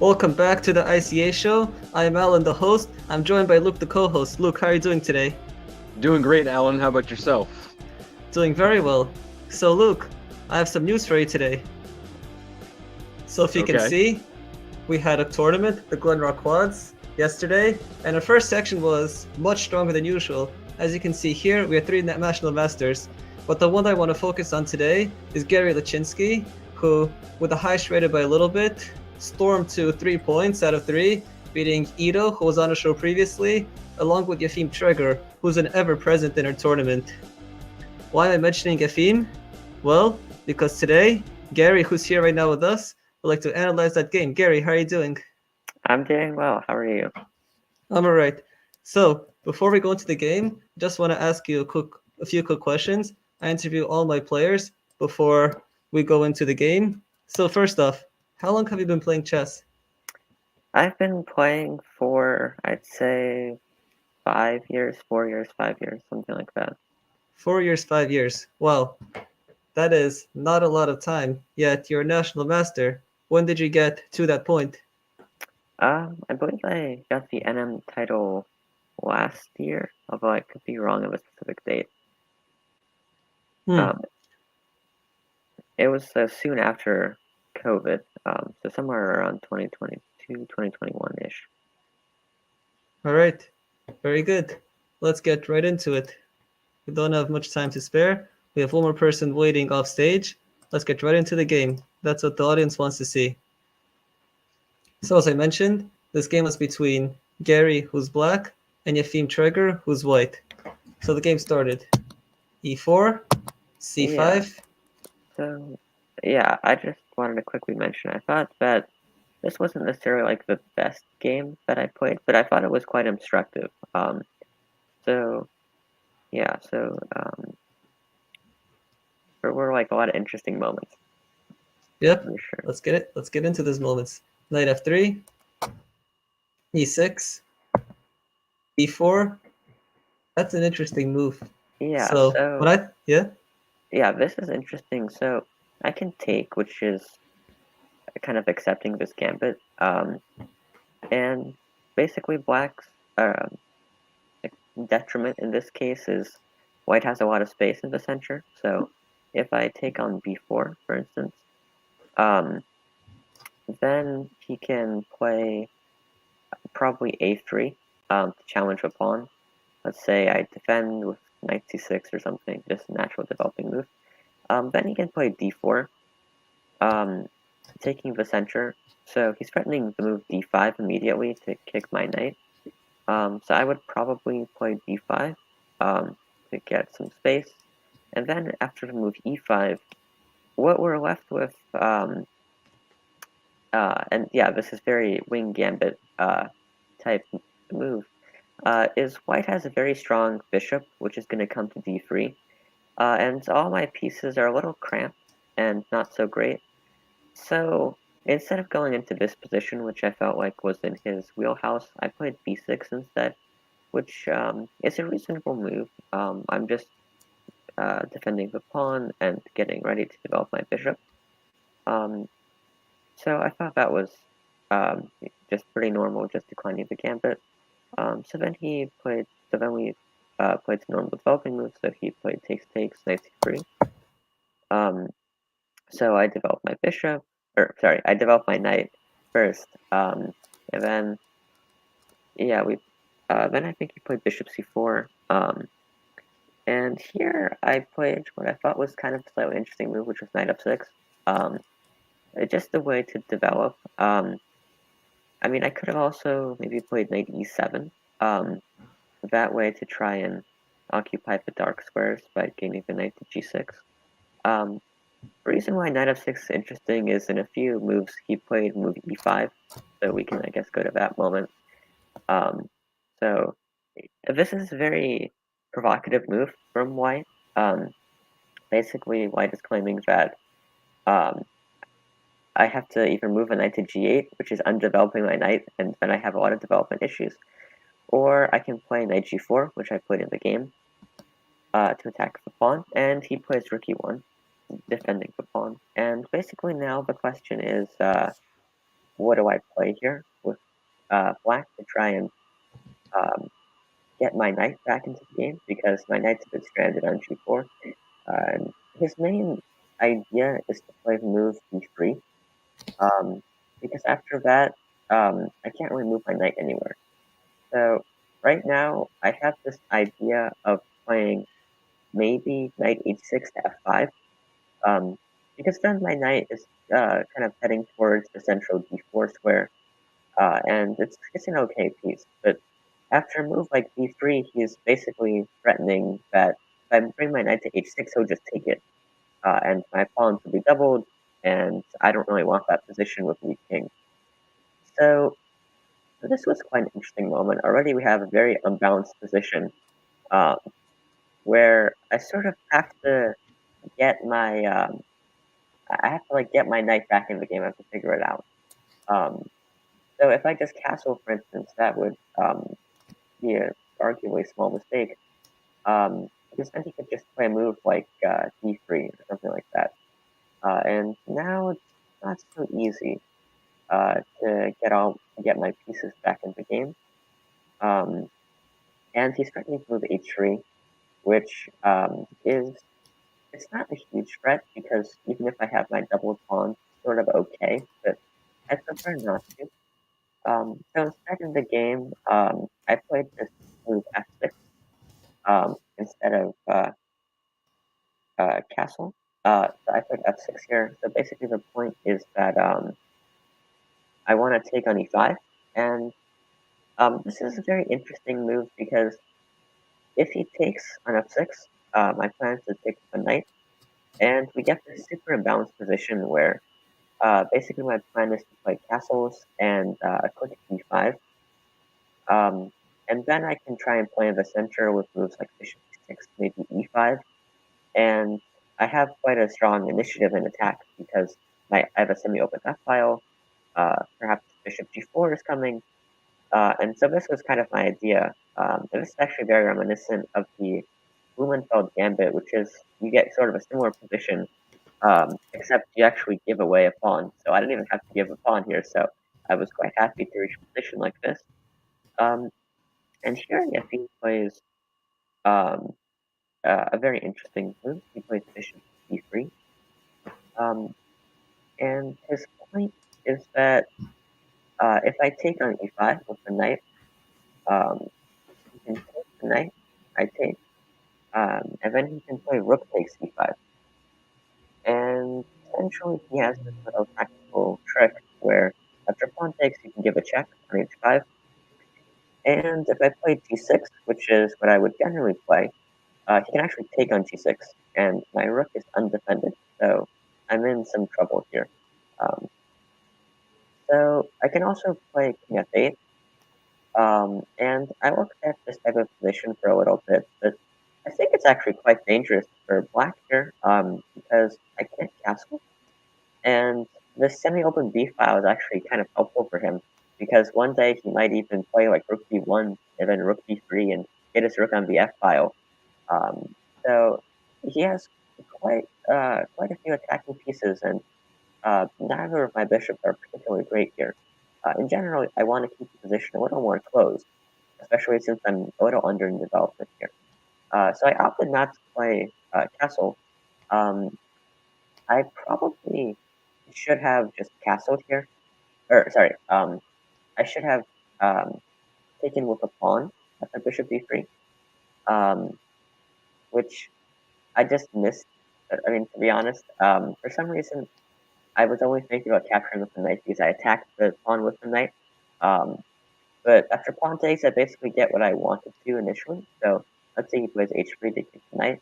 Welcome back to the ICA Show. I am Alan, the host. I'm joined by Luke, the co-host. Luke, how are you doing today? Doing great, Alan. How about yourself? Doing very well. So, Luke, I have some news for you today. So, if you can see, we had a tournament, the Glen Rock Quads, yesterday, and the first section was much stronger than usual. As you can see here, we have 3 national masters. But the one I want to focus on today is Gary Leschinsky, who, with the highest rated by a little bit, stormed to 3 points out of 3, beating Ito, who was on the show previously, along with Yefim Treger, who's an ever-present in our tournament. Why am I mentioning Yefim? Well, because today, Gary, who's here right now with us, would like to analyze that game. Gary, how are you doing? I'm doing well. How are you? I'm alright. So, before we go into the game, just want to ask you a few quick questions. I interview all my players before we go into the game. So first off, how long have you been playing chess? I've been playing for, I'd say, 5 years, 4 years, 5 years, something like that. 4 years, 5 years. Wow, that is not a lot of time, yet you're a national master. When did you get to that point? I believe I got the NM title last year, although I could be wrong of a specific date. It was soon after COVID, so somewhere around 2022, 2021-ish. All right, very good. Let's get right into it. We don't have much time to spare. We have one more person waiting off stage. Let's get right into the game. That's what the audience wants to see. So as I mentioned, this game was between Gary, who's black, and Yefim Treger, who's white. So the game started. E4, C5. Yeah. So, yeah, I just wanted to quickly mention, I thought that this wasn't necessarily like the best game that I played, but I thought it was quite instructive. There were like a lot of interesting moments. Yep. Sure. Let's get it. Let's get into these moments. Knight F3, E6, E4. That's an interesting move. Yeah. Yeah, this is interesting. So I can take, which is kind of accepting this gambit. And basically black's detriment in this case is white has a lot of space in the center. So if I take on b4, for instance, then he can play probably a3 to challenge a pawn. Let's say I defend with knight c6 or something, just a natural developing move. Then he can play d4, taking the center. So he's threatening the move d5 immediately to kick my knight. So I would probably play d5 to get some space. And then after the move e5, what we're left with, this is very wing gambit type move, is white has a very strong bishop, which is going to come to d3. And all my pieces are a little cramped and not so great. So instead of going into this position, which I felt like was in his wheelhouse, I played b6 instead, which is a reasonable move. I'm just defending the pawn and getting ready to develop my bishop. So I thought that was just pretty normal, just declining the gambit. So then we played some normal developing moves. So he played takes, knight c3. So I developed my bishop, I developed my knight first, and then then I think he played bishop c4. And here I played what I thought was kind of a slightly interesting move, which was knight f6. Just a way to develop. I mean, I could have also maybe played knight e7. That way to try and occupy the dark squares by gaining the knight to g6. The reason why knight f6 is interesting is in a few moves he played move e5, so we can, I guess, go to that moment. So this is a very provocative move from white. Basically, white is claiming that I have to either move a knight to g8, which is undeveloping my knight, and then I have a lot of development issues, or I can play knight g4, which I played in the game, to attack the pawn, and he plays rook e1, defending the pawn. And basically now the question is, what do I play here with black to try and get my knight back into the game, because my knight's a bit stranded on g4. And his main idea is to play the move b3, because after that, I can't really move my knight anywhere. So right now, I have this idea of playing maybe knight h6 to f5, because then my knight is kind of heading towards the central d4 square, and it's an okay piece. But after a move like b3, he's basically threatening that if I bring my knight to h6, he'll just take it, and my pawns will be doubled, and I don't really want that position with weak king. So this was quite an interesting moment. Already we have a very unbalanced position, um, where I sort of have to get my I have to like get my knight back in the game. I have to figure it out. Um, so if I just castle, for instance, that would be a arguably small mistake. Because then he could just play a move like d3 or something like that. And now it's not so easy to get my pieces back in the game. And he's threatening to move h3, which is it's not a huge threat, because even if I have my double pawn, it's sort of okay, but I prefer not to. So instead in the game, I played this move f6 instead of castle. So I played f6 here. So basically the point is that I want to take on e5, and this is a very interesting move, because if he takes on f6, my plan is to take the knight, and we get this super imbalanced position where basically my plan is to play castles and click e5, and then I can try and play in the center with moves like bishop e6, maybe e5, and I have quite a strong initiative in attack, because I have a semi-open f-file, perhaps bishop g4 is coming, and so this was kind of my idea. And this is actually very reminiscent of the Blumenfeld gambit, which is you get sort of a similar position, except you actually give away a pawn. So I didn't even have to give a pawn here, so I was quite happy to reach a position like this. And here Yefim plays um, a very interesting move. He plays bishop d3. And his point is that if I take on e5 with the knight, he can take the knight, I take, and then he can play rook takes e5. And essentially he has this little tactical trick where after pawn takes, you can give a check on h5. And if I play g6, which is what I would generally play, he can actually take on g6, and my rook is undefended, so I'm in some trouble here. So I can also play king f8, and I looked at this type of position for a little bit, but I think it's actually quite dangerous for black here, because I can't castle, and the semi-open b file is actually kind of helpful for him, because one day he might even play like rook b1 and then rook b3 and get his rook on the f file. So he has quite a few attacking pieces, and neither of my bishops are particularly great here. In general, I want to keep the position a little more closed, especially since I'm a little under in development here. So I opted not to play castle. I probably should have just castled here. Or, sorry, I should have taken with a pawn after bishop d3, which I just missed. I mean, to be honest, for some reason, I was only thinking about capturing with the knight because I attacked the pawn with the knight. But after pawn takes, I basically get what I wanted to initially. So let's say he plays h3 to take the knight.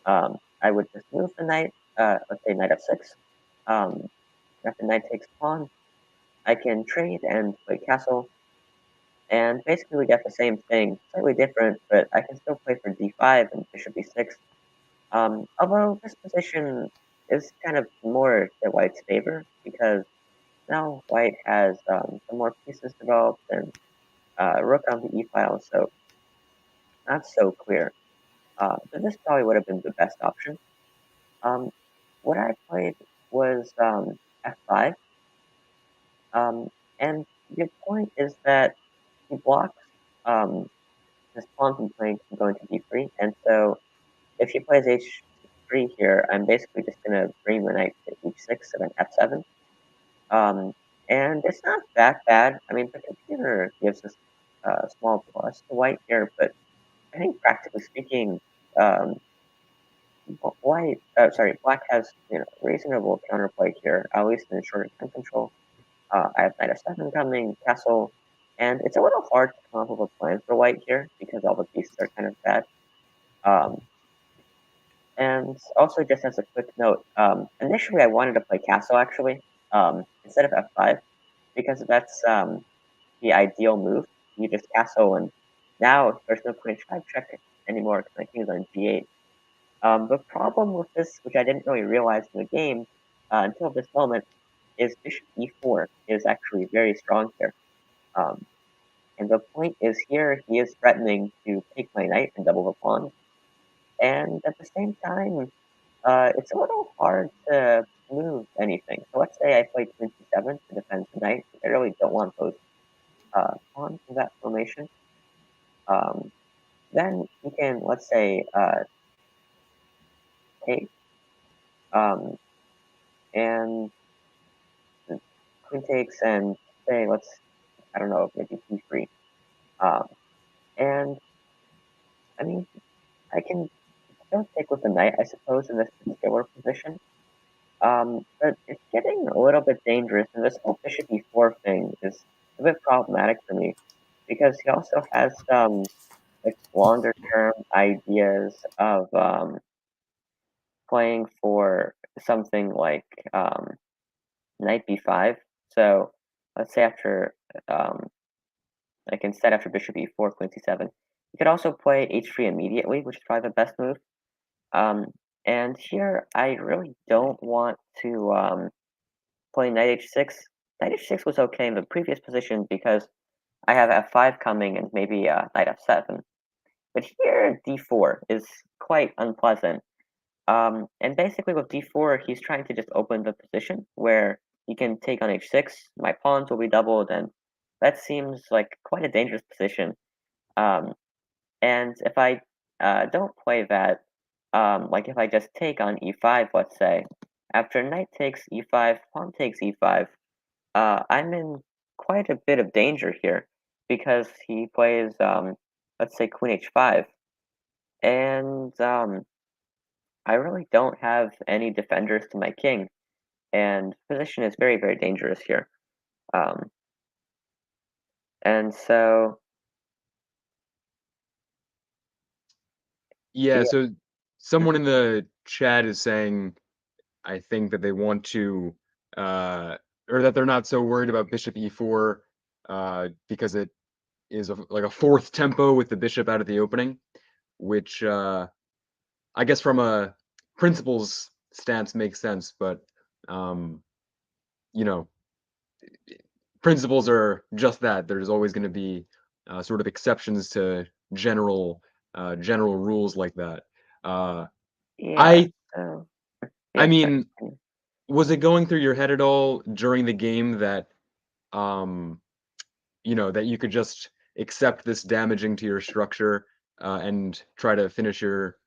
I would just move the knight, let's say knight f6. After knight takes pawn, I can trade and play castle. And basically we get the same thing, slightly different, but I can still play for d5 and bishop e6. Although this position is kind of more to white's favor, because now white has some more pieces developed and rook on the e-file, so not so clear. But this probably would have been the best option. What I played was f5, And your point is that he blocks his pawn from going to d3, and so if he plays h3 here, I'm basically just going to bring the knight to h6 and then f7. And it's not that bad. I mean, the computer gives us a small plus to white here, but I think practically speaking, um, black has reasonable counterplay here, at least in shorter time control. I have knight f7 coming, castle, and it's a little hard to come up with a plan for white here because all the pieces are kind of bad. And also, just as a quick note, initially I wanted to play castle actually, instead of f5, because that's the ideal move. You just castle, and now there's no queen h5 check anymore because my king is on g8. The problem with this, which I didn't really realize in the game until this moment, is bishop e4 is actually very strong here. And the point is here, he is threatening to take my knight and double the pawn. And at the same time, it's a little hard to move anything. So let's say I played queen c7 to defend the knight. I really don't want those pawns in that formation. Then you can, let's say, take, and queen takes, and say, I don't know, maybe c3. And, I mean, I can still take with the knight, I suppose, in this particular position. But it's getting a little bit dangerous, and this whole bishop e4 thing is a bit problematic for me, because he also has some like longer term ideas of playing for something like knight b5. So let's say after instead after bishop e4, queen c7, you could also play h3 immediately, which is probably the best move. And here I really don't want to play knight h6. Knight h6 was okay in the previous position because I have f5 coming and maybe knight f7. But here d4 is quite unpleasant. And basically with d4, he's trying to just open the position where he can take on h6, my pawns will be doubled, and that seems like quite a dangerous position. And if I don't play that, like if I just take on e5, let's say, after knight takes e5, pawn takes e5, I'm in quite a bit of danger here because he plays, let's say, queen h5, and I really don't have any defenders to my king, and position is very, very dangerous here. And so, Yeah, so someone in the chat is saying, I think that they want to, or that they're not so worried about bishop e4 because it is like a fourth tempo with the bishop out of the opening, which I guess from a principles stance makes sense, but you know, principles are just that. There's always going to be sort of exceptions to general rules like that. yeah, I so, I yeah, sorry. mean, was it going through your head at all during the game that um that you could just accept this damaging to your structure and try to finish your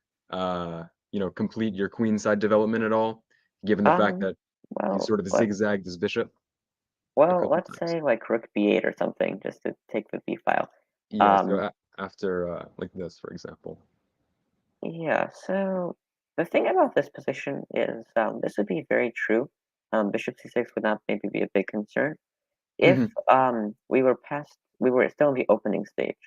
complete your queenside development at all, given the fact Um, that you well, sort of zigzagged this bishop a couple let's times? say like rook b8 or something, just to take the b file. Yeah, so Um, after like this, for example. yeah, so the thing about this position is this would be very true. Bishop c6 would not maybe be a big concern if Hmm. we were still in the opening stage.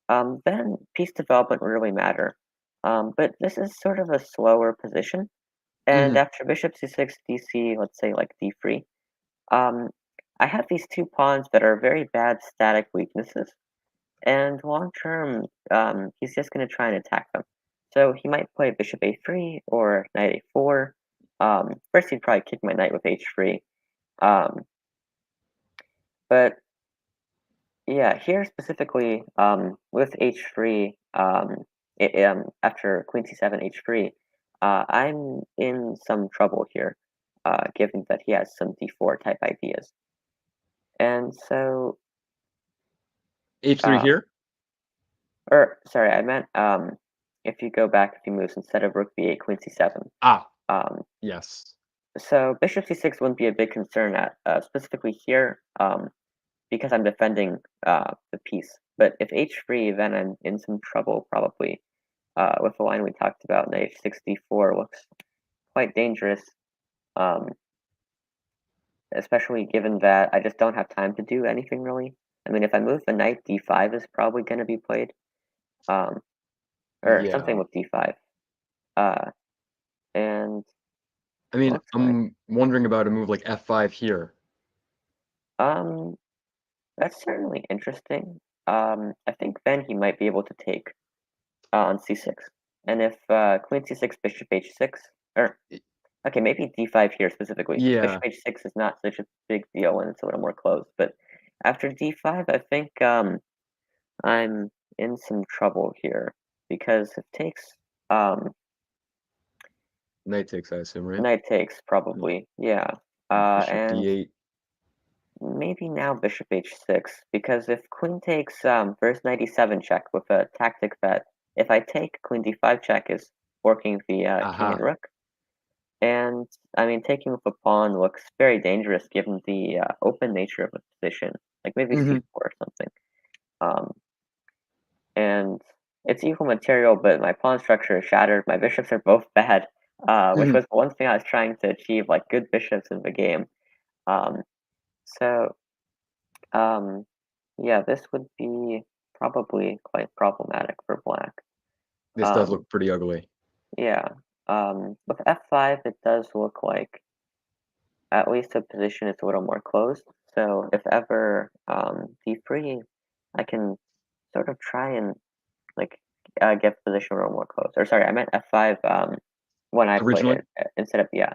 Then piece development would really matter. But this is sort of a slower position, and Hmm. after bishop c6, dc, let's say like d3, um, I have these two pawns that are very bad static weaknesses, and long term, he's just going to try and attack them. So he might play bishop a3 or knight a4. First, he'd probably kick my knight with h3. Um, but yeah, here specifically, with h3, after queen c7 h3, I'm in some trouble here, given that he has some d4 type ideas. And so, H3 here? or sorry, I meant if you go back a few moves instead of rook b8, queen c7. Yes. So bishop c6 wouldn't be a big concern at specifically here because I'm defending the piece. But if h3, then I'm in some trouble probably with the line we talked about. And h6 d4 looks quite dangerous, especially given that I just don't have time to do anything really. I mean, if I move the knight, d5 is probably going to be played, or something with d5. And I mean, looks I'm wondering about a move like f5 here. That's certainly interesting. I think then he might be able to take on c6. And if queen c6, bishop h6, or okay, maybe d5 here specifically. Yeah. Bishop h6 is not such a big deal and it's a little more closed. But after d5, I think I'm in some trouble here because it takes Knight takes, I assume, right? knight takes probably, yeah. Bishop And d8. maybe now bishop h6 because if queen takes first knight e7 check with a tactic that if I take queen d5 check is forking the king and rook. And I mean, taking with a pawn looks very dangerous given the open nature of the position, like maybe c4 or something. And it's equal material, but my pawn structure is shattered. My bishops are both bad, which was one thing I was trying to achieve, like good bishops in the game. So, yeah, this would be probably quite problematic for black. This does look pretty ugly. Yeah. With f5, it does look like at least the position is a little more closed. So if ever d3, I can sort of try and like get the position a little more close. Or sorry, I meant f5 when I played it instead of Yeah.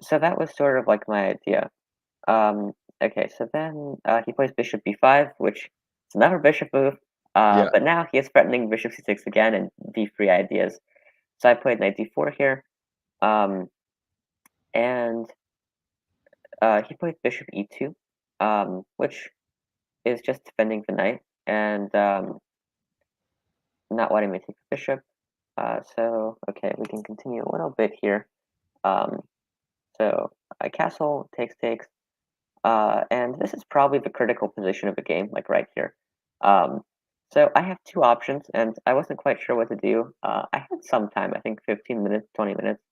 So that was sort of like my idea. Okay, so then he plays bishop b5, which is another bishop move. But now he is threatening bishop c6 again and d3 ideas. So I played knight d4 here. And he played bishop e2, which is just defending the knight and not letting me take the bishop. So, okay, we can continue a little bit here. So, castle takes, and this is probably the critical position of the game, like right here. So I have two options, and I wasn't quite sure what to do. I had some time, I think 15 minutes, 20 minutes.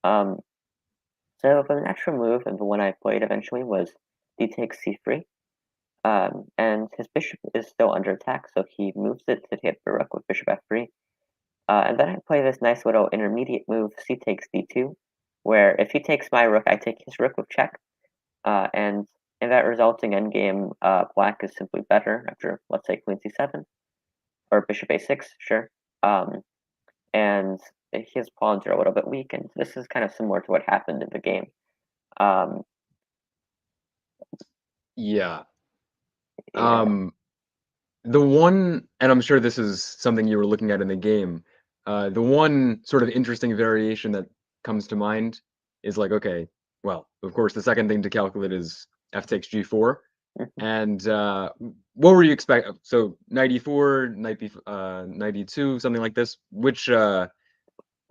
So the natural move, and the one I played eventually, was d takes c3. And his bishop is still under attack, so he moves it to hit the rook with bishop f3. And then I play this nice little intermediate move, c takes d2, where if he takes my rook, I take his rook with check. And in that resulting endgame, black is simply better after, let's say, queen c7, or bishop a6, sure. And his pawns are a little bit weak, and this is kind of similar to what happened in the game. Yeah. The one, and I'm sure this is something you were looking at in the game, the one sort of interesting variation that comes to mind is like, okay, well, of course, the second thing to calculate is f takes g4. And what were you expecting? So knight e4, knight e2, something like this. Which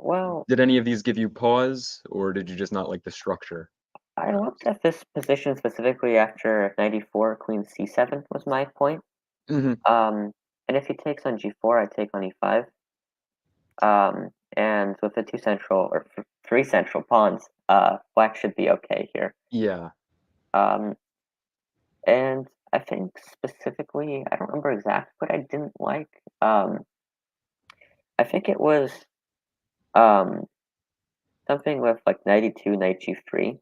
well, did any of these give you pause, or did you just not like the structure? I looked at this position specifically after knight e4, queen c7 was my point. And if he takes on g4, I take on e5. And with the two central or three central pawns, black should be okay here. Yeah. And I think specifically, I don't remember exactly what I didn't like. I think it was something with like knight e2, knight g3.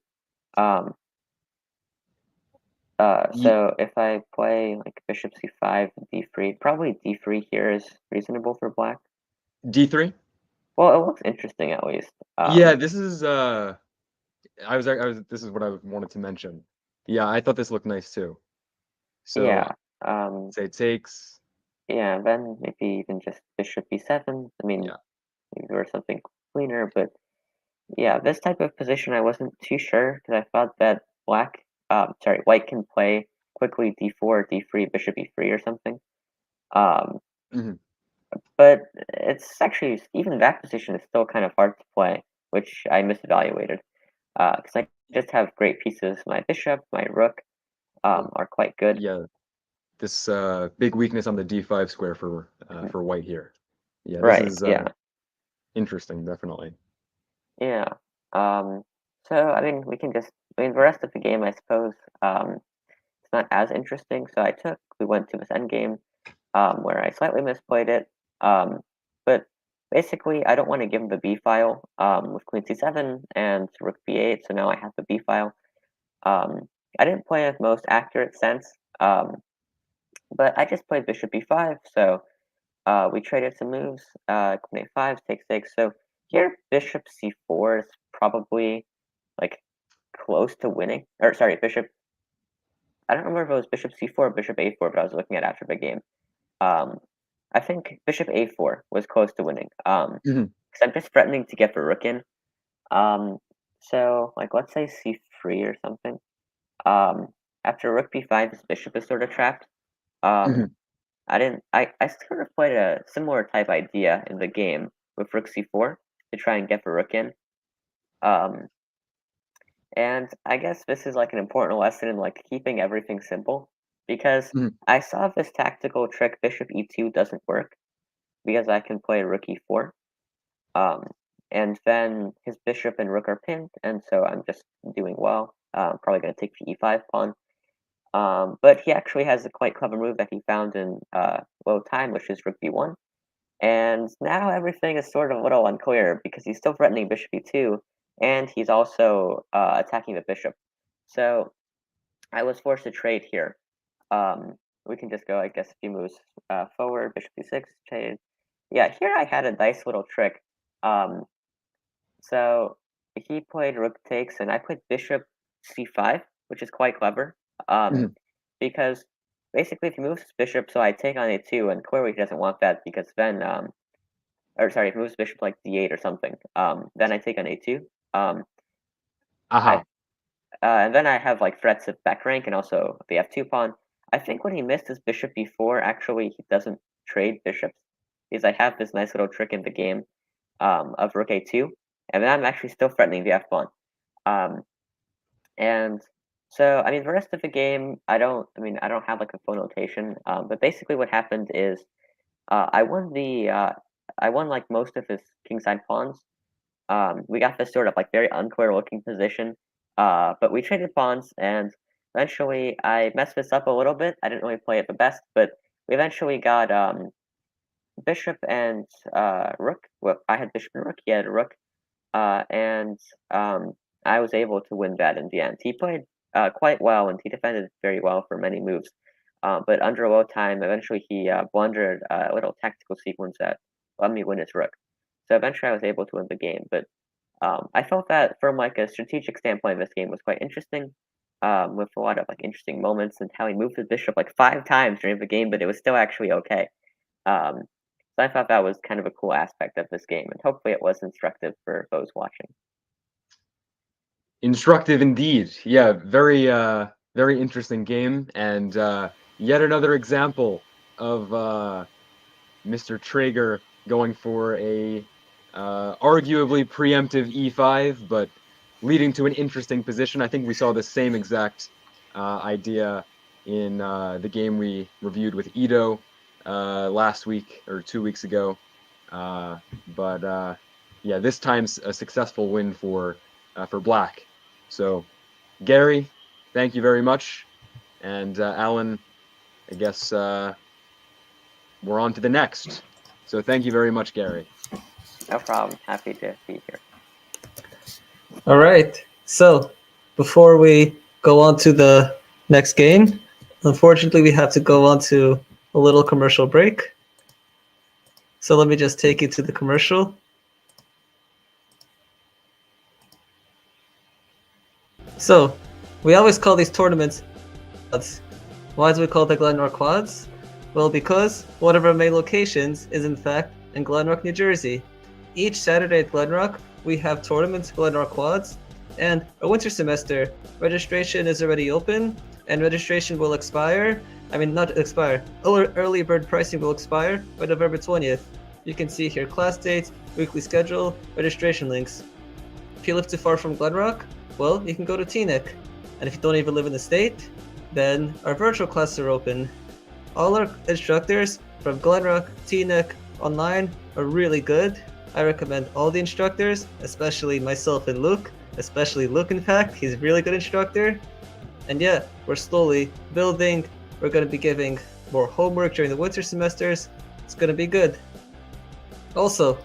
So if I play like bishop c5, d3, probably d3 here is reasonable for black. d3? Well, it looks interesting at least. Yeah, this is this is what I wanted to mention. Yeah, I thought this looked nice too. So yeah. Say it takes. Yeah, then maybe even just bishop b7. I mean, maybe or something cleaner, but yeah, this type of position I wasn't too sure because I thought that black white can play quickly d4, d3, bishop e3 or something. But it's actually, even that position is still kind of hard to play, which I misevaluated. Because I just have great pieces. My bishop, my rook are quite good. Yeah, this big weakness on the d5 square for white here. Yeah, Right, this is interesting, definitely. Yeah. So, I mean, the rest of the game, I suppose, it's not as interesting. So we went to this endgame where I slightly misplayed it. But basically, I don't want to give him the b file with queen c7 and rook b8. So now I have the b file. I didn't play it most accurate sense, but I just played bishop b5. So we traded some moves. Queen a5 takes 6. So here, bishop c4 is probably like close to winning. Or sorry, bishop. I don't remember if it was bishop c4 or bishop a4, but I was looking at after the game. I think bishop a4 was close to winning. Because I'm just threatening to get the rook in. So like let's say c3 or something. After rook b5, this bishop is sort of trapped. I sort of played a similar type idea in the game with rook c4 to try and get the rook in. And I guess this is like an important lesson in like keeping everything simple, because I saw this tactical trick bishop e2 doesn't work because I can play rook e4. And then his bishop and rook are pinned, and so I'm just doing well. Probably going to take the e5 pawn. But he actually has a quite clever move that he found in low time, which is rook b1. And now everything is sort of a little unclear because he's still threatening bishop e2, and he's also attacking the bishop. So I was forced to trade here. We can just go, I guess, a few moves forward, bishop e6, trade. Yeah, here I had a nice little trick. So he played rook takes, and I played bishop c5, which is quite clever. Because basically, if he moves his bishop, so I take on a2, and clearly he doesn't want that because then, or sorry, if he moves bishop like d8 or something, then I take on a2. And then I have like threats of back rank and also the f2 pawn. I think when he missed his bishop b4, actually he doesn't trade bishops, because I have this nice little trick in the game of rook a2, and then I'm actually still threatening the f pawn. And so, I mean, the rest of the game, I don't have like a full notation, but basically what happened is I won like most of his kingside pawns. We got this sort of like very unclear looking position, but we traded pawns, and eventually I messed this up a little bit. I didn't really play it the best, but we eventually got bishop and rook. Well, I had bishop and rook, he had a rook, and I was able to win that in the end. He played quite well, and he defended very well for many moves. But under low time, eventually he blundered a little tactical sequence that let me win his rook. So eventually I was able to win the game. But I felt that from like a strategic standpoint, this game was quite interesting, with a lot of like interesting moments, and how he moved his bishop like 5 times during the game, but it was still actually okay. So I thought that was kind of a cool aspect of this game, and hopefully it was instructive for those watching. Instructive indeed. Yeah, very very interesting game, and yet another example of Mr. Treger going for a arguably preemptive e5, but leading to an interesting position. I think we saw the same exact idea in the game we reviewed with Ito last week or 2 weeks ago. But yeah, this time's a successful win for Black. So, Gary, thank you very much, and Alan, I guess we're on to the next. So thank you very much, Gary. No problem. Happy to be here. All right. So before we go on to the next game, unfortunately, we have to go on to a little commercial break. So let me just take you to the commercial. So we always call these tournaments quads. Why do we call it the Glen Rock Quads? Well, because one of our main locations is in fact in Glen Rock, New Jersey. Each Saturday at Glen Rock, we have tournaments, Glen Rock Quads, And our winter semester registration is already open, and registration will expire. I mean, not expire. Early bird pricing will expire by November 20th. You can see here class dates, weekly schedule, registration links. If you live too far from Glen Rock, well, you can go to TNIC. And if you don't even live in the state, then our virtual classes are open. All our instructors from Glen Rock, TNIC, online are really good. I recommend all the instructors, especially myself and Luke, especially Luke in fact, he's a really good instructor. And yeah, we're slowly building, we're going to be giving more homework during the winter semesters, it's going to be good. Also,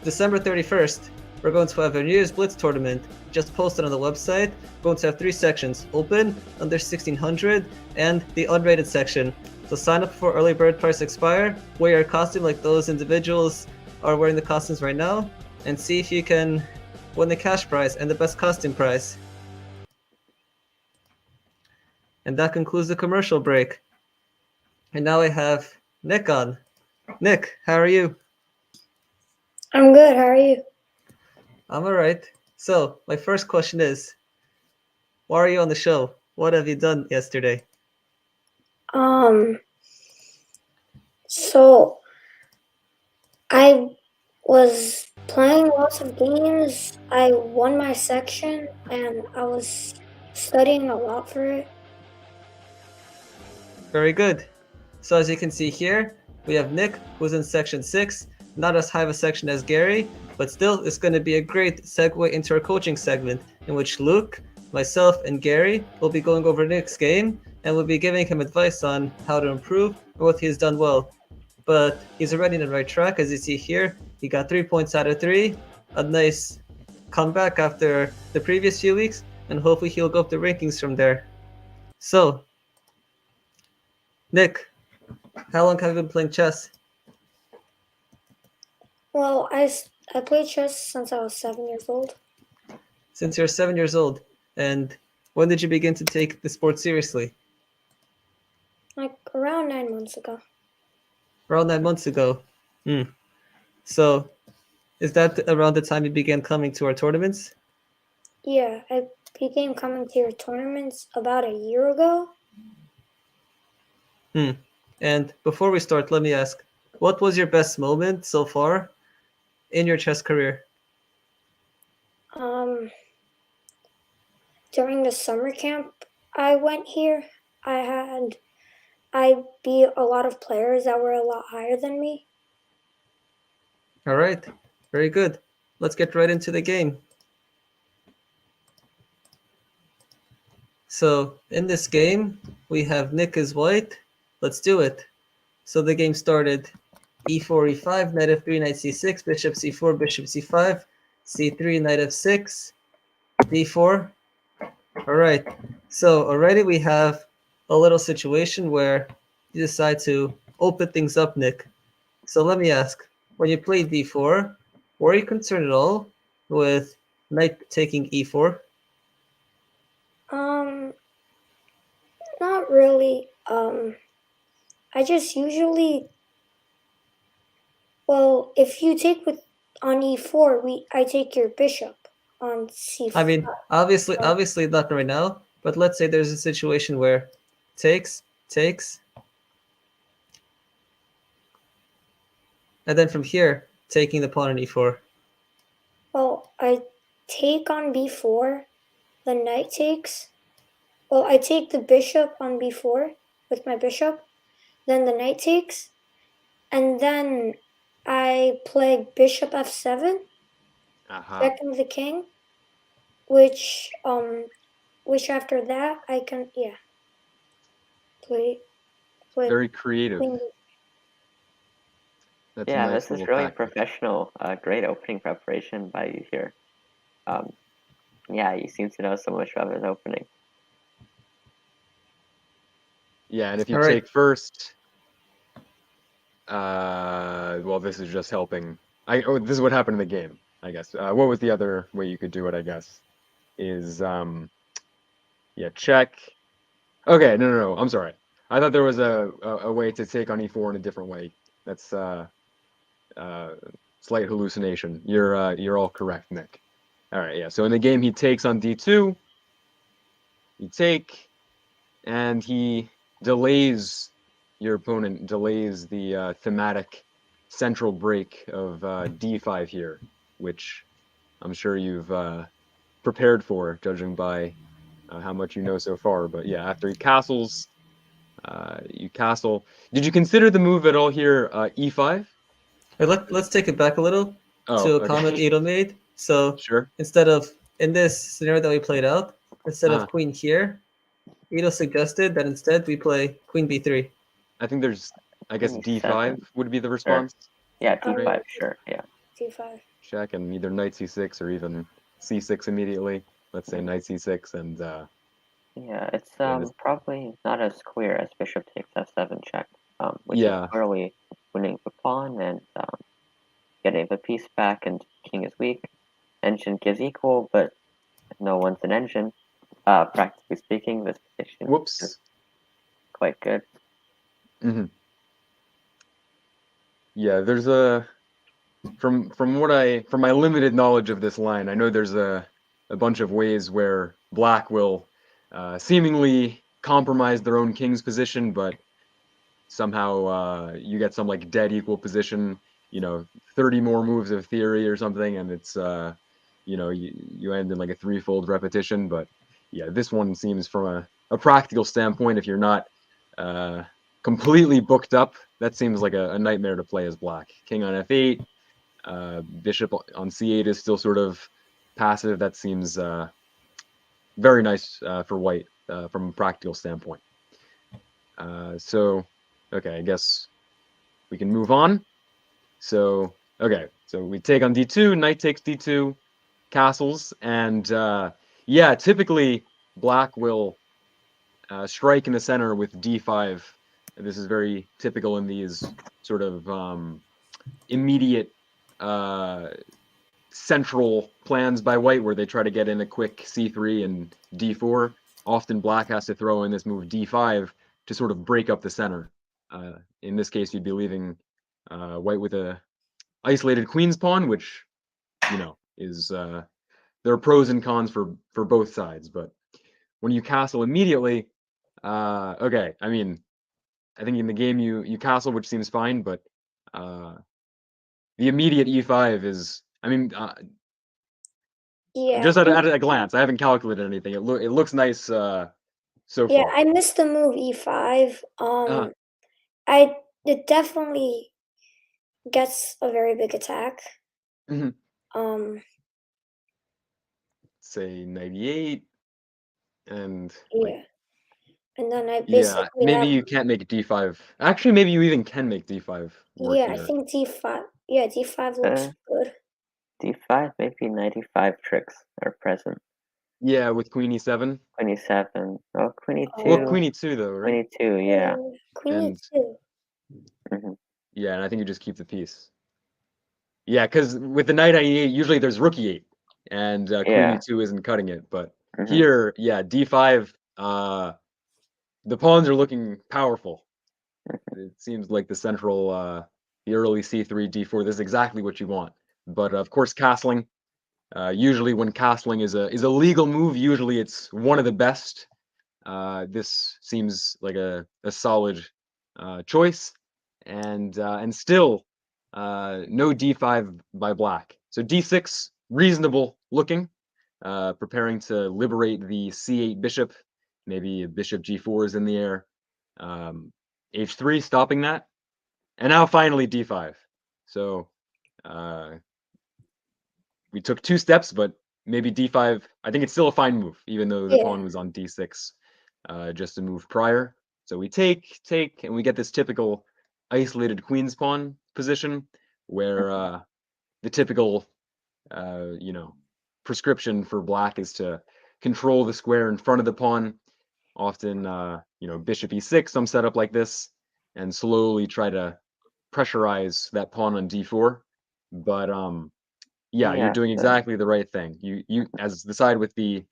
December 31st, we're going to have a New Year's Blitz tournament, just posted on the website. We're going to have 3 sections, open, under 1600, and the unrated section. So sign up before early bird price expire, wear your costume like those individuals are wearing the costumes right now, and see if you can win the cash prize and the best costume prize. And that concludes the commercial break. And now I have Nick on. Nick, how are you? I'm good, how are you? I'm alright. So, my first question is, why are you on the show? What have you done yesterday? So I was playing lots of games. I won my section and I was studying a lot for it. Very good. So as you can see here, we have Nick, who's in section 6, not as high of a section as Gary, but still it's going to be a great segue into our coaching segment, in which Luke, myself, and Gary will be going over Nick's game, and we'll be giving him advice on how to improve or what he's done well. But he's already on the right track, as you see here. He got 3 points out of 3, a nice comeback after the previous few weeks, and hopefully he'll go up the rankings from there. So, Nick, how long have you been playing chess? Well, I played chess since I was 7 years old. Since you're 7 years old. And when did you begin to take the sport seriously? Like around 9 months ago. Around 9 months ago. So, is that around the time you began coming to our tournaments? Yeah, I began coming to your tournaments about a year ago. And before we start, let me ask, what was your best moment so far in your chess career? During the summer camp I went here, I beat a lot of players that were a lot higher than me. All right, very good. Let's get right into the game. So in this game, we have Nick is white. Let's do it. So the game started e4, e5, knight f3, knight c6, bishop c4, bishop c5, c3, knight f6, d4. All right, so already we have a little situation where you decide to open things up, Nick. So let me ask, when you played d4, were you concerned at all with knight taking e4? Not really. I just usually, well, if you take on e4, I take your bishop on c5. I mean, obviously not right now, but let's say there's a situation where takes, and then from here, taking the pawn on e4. Well, I take on b4, the knight takes. Well, I take the bishop on b4 with my bishop, then the knight takes, and then I play bishop f7, checking the king, which after that I can, play. Very creative. That's yeah, nice, this is really professional. Great opening preparation by you here. Yeah, you seem to know so much about his opening. Yeah, and if you take first, well, this is just helping. This is what happened in the game, I guess. What was the other way you could do it, I guess, is, yeah, check. Okay, no, I'm sorry. I thought there was a way to take on e4 in a different way. That's slight hallucination. You're all correct, Nick. All right, yeah. So in the game, he takes on d2. You take, and he delays, your opponent delays the thematic central break of d5 here, which I'm sure you've prepared for, judging by how much you know so far. But yeah, after he castles, you castle. Did you consider the move at all here, e5? Let's take it back a little Oh, to a okay. comment Ito made. So Sure. instead of, in this scenario that we played out, instead Uh-huh. of queen here, Ito suggested that instead we play queen b3. I think there's, I guess Queen d5 e7. would be the response. Yeah, d5, Right. sure, yeah. d5. Check, and either knight c6 or even c6 immediately. Let's say knight c6, and yeah, it's this- probably not as clear as bishop takes f7 check, which Yeah. is clearly winning the pawn and getting the piece back, and king is weak. Engine gives equal, but no one's an engine. Practically speaking, this position Whoops. is quite good. hmm Yeah, there's a from my limited knowledge of this line, I know there's a bunch of ways where black will seemingly compromise their own king's position, but somehow you get some like dead equal position, 30 more moves of theory or something, and it's you end in like a threefold repetition. But yeah, this one seems from a practical standpoint, if you're not completely booked up, that seems like a nightmare to play as black. King on f8, bishop on c8 is still sort of passive. That seems very nice for white from a practical standpoint. So, okay, I guess we can move on. So, okay, so we take on d2, knight takes d2, castles, and yeah, typically black will strike in the center with d5. This is very typical in these sort of immediate central plans by white, where they try to get in a quick c3 and d4. Often black has to throw in this move d5 to sort of break up the center. In this case, you'd be leaving white with a isolated queen's pawn, which is there are pros and cons for both sides. But when you castle immediately, okay, I mean, I think in the game you castle, which seems fine, but the immediate e5 is, I mean, Yeah. just at a glance, I haven't calculated anything. It looks nice so Yeah, far. I missed the move e5. Uh-huh. It definitely gets a very big attack. Mhm. Um, Say 98, and yeah. And then I yeah, basically maybe have, you can't make d5. Actually, maybe you even can make d5 work yeah, I here. think d5. Yeah, d5 looks good. d5, maybe 95 tricks are present. Yeah, with queen e7. Queen e7, oh, queen e2. Well, queen e2 though, right? Queen e2, yeah. Queen And e2. hmm yeah, and I think you just keep the piece. Yeah, because with the knight on e8, usually there's rook e8, and queen Yeah. e2 isn't cutting it. But Mhm. here, yeah, d5, the pawns are looking powerful. It seems like the central, the early c3, d4, this is exactly what you want. But of course, castling, usually when castling is a legal move, usually it's one of the best. This seems like a solid choice, and still no d5 by black. So d6, reasonable looking, preparing to liberate the c8 bishop. Maybe a bishop g4 is in the air. H3, stopping that, and now finally d5. So we took two steps, but maybe d5. I think it's still a fine move, even though the pawn was on d6 just a move prior. So we take, and we get this typical isolated queen's pawn position, where the typical, prescription for black is to control the square in front of the pawn. Often, bishop e6, some setup like this, and slowly try to pressurize that pawn on d4. But yeah, you're doing exactly the right thing. You as the side with the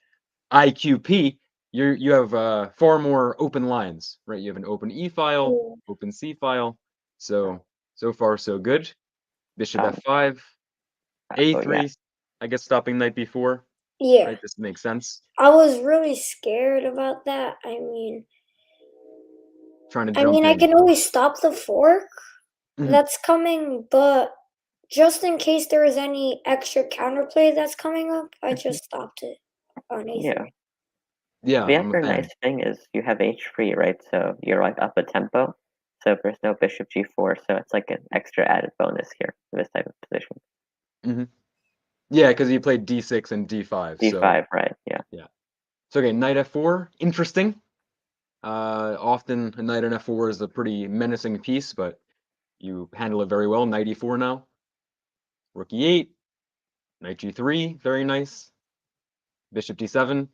IQP, you have far more open lines, right? You have an open E file, open C file. So far so good. Bishop f5, Oh, yeah. a3. I guess stopping knight b4, Yeah. right? This makes sense. I was really scared about that. Trying to jump I in. can always stop the fork Mhm. that's coming, but just in case there is any extra counterplay that's coming up, I just stopped it on A3. Yeah. Yeah, The I'm a other fan. nice thing is you have h3, right? So you're like up a tempo. So there's no bishop g4, so it's like an extra added bonus here for this type of position. Hmm. Yeah, because you played d6 and d5. d5, So right? Yeah. yeah. So okay, knight f4, interesting. Often a knight on f4 is a pretty menacing piece, but you handle it very well. Knight e4 now. Rook e8, knight g3, very nice. Bishop d7,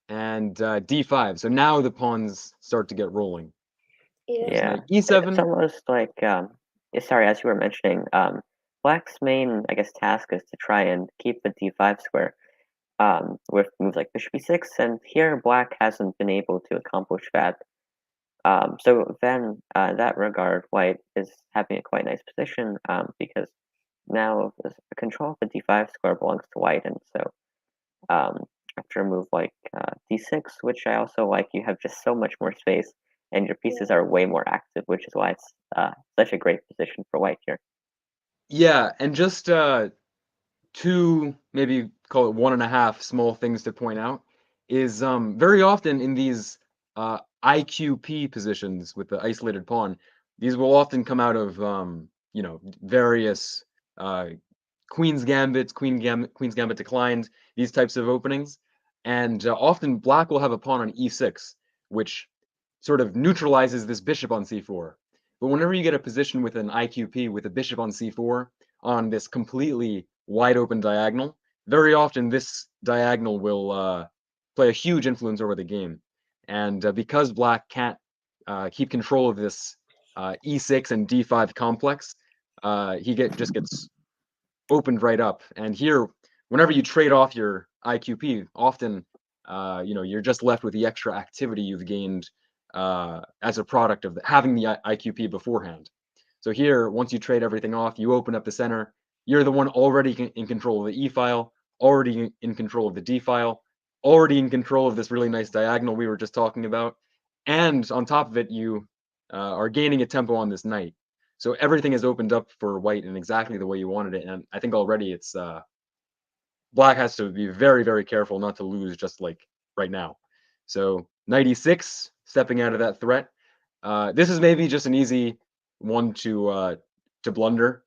and d5. So now the pawns start to get rolling. Yeah. Yeah. Knight It's e7. almost like sorry, as you were mentioning, Black's main, I guess, task is to try and keep the d5 square with moves like bishop e6, and here Black hasn't been able to accomplish that. So then, in that regard, White is having a quite nice position because now the control of the d5 square belongs to White, and so after a move like d6, which I also like, you have just so much more space, and your pieces are way more active, which is why it's such a great position for White here. Yeah, and just two, maybe call it 1.5 small things to point out is very often in these IQP positions with the isolated pawn, these will often come out of various Queen's Gambits, Queen's Gambit declined, these types of openings, and often Black will have a pawn on e6, which sort of neutralizes this bishop on c4. But whenever you get a position with an IQP with a bishop on c4 on this completely wide open diagonal, very often this diagonal will play a huge influence over the game. And because Black can't keep control of this e6 and d5 complex, he just gets opened right up. And here, whenever you trade off your IQP, often you're just left with the extra activity you've gained as a product of having the IQP beforehand. So here, once you trade everything off, you open up the center. You're the one already in control of the E file, already in control of the D file, already in control of this really nice diagonal we were just talking about. And on top of it, you are gaining a tempo on this knight. So everything is opened up for White in exactly the way you wanted it. And I think already it's Black has to be very, very careful not to lose just like right now. So knight e6, stepping out of that threat. This is maybe just an easy one to blunder,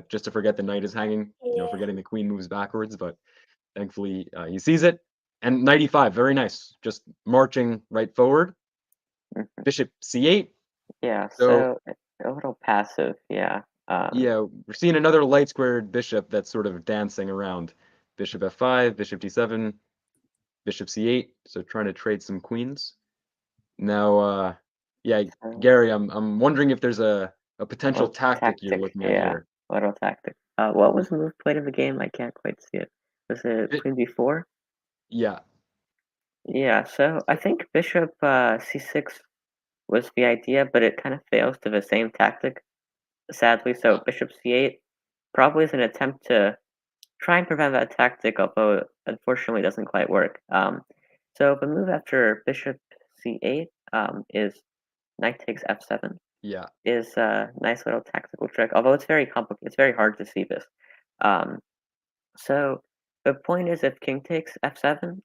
just to forget the knight is hanging, forgetting the queen moves backwards, but thankfully he sees it. And knight e5, very nice, just marching right forward. Bishop c8. Yeah, So a little passive, yeah. yeah, we're seeing another light squared bishop that's sort of dancing around. Bishop f5, bishop d7, bishop c8. So trying to trade some queens. Now, yeah, Gary, I'm wondering if there's a potential tactic you're looking at here. Little tactic. What was the move played in the game? I can't quite see it. Was it queen b4? Yeah. Yeah, so I think bishop c6 was the idea, but it kind of fails to the same tactic, sadly. So bishop c8 probably is an attempt to try and prevent that tactic, although unfortunately it doesn't quite work. So the move after bishop c8 is knight takes f7. Yeah. Is a nice little tactical trick, although it's very complicated. It's very hard to see this. So the point is, if king takes f7,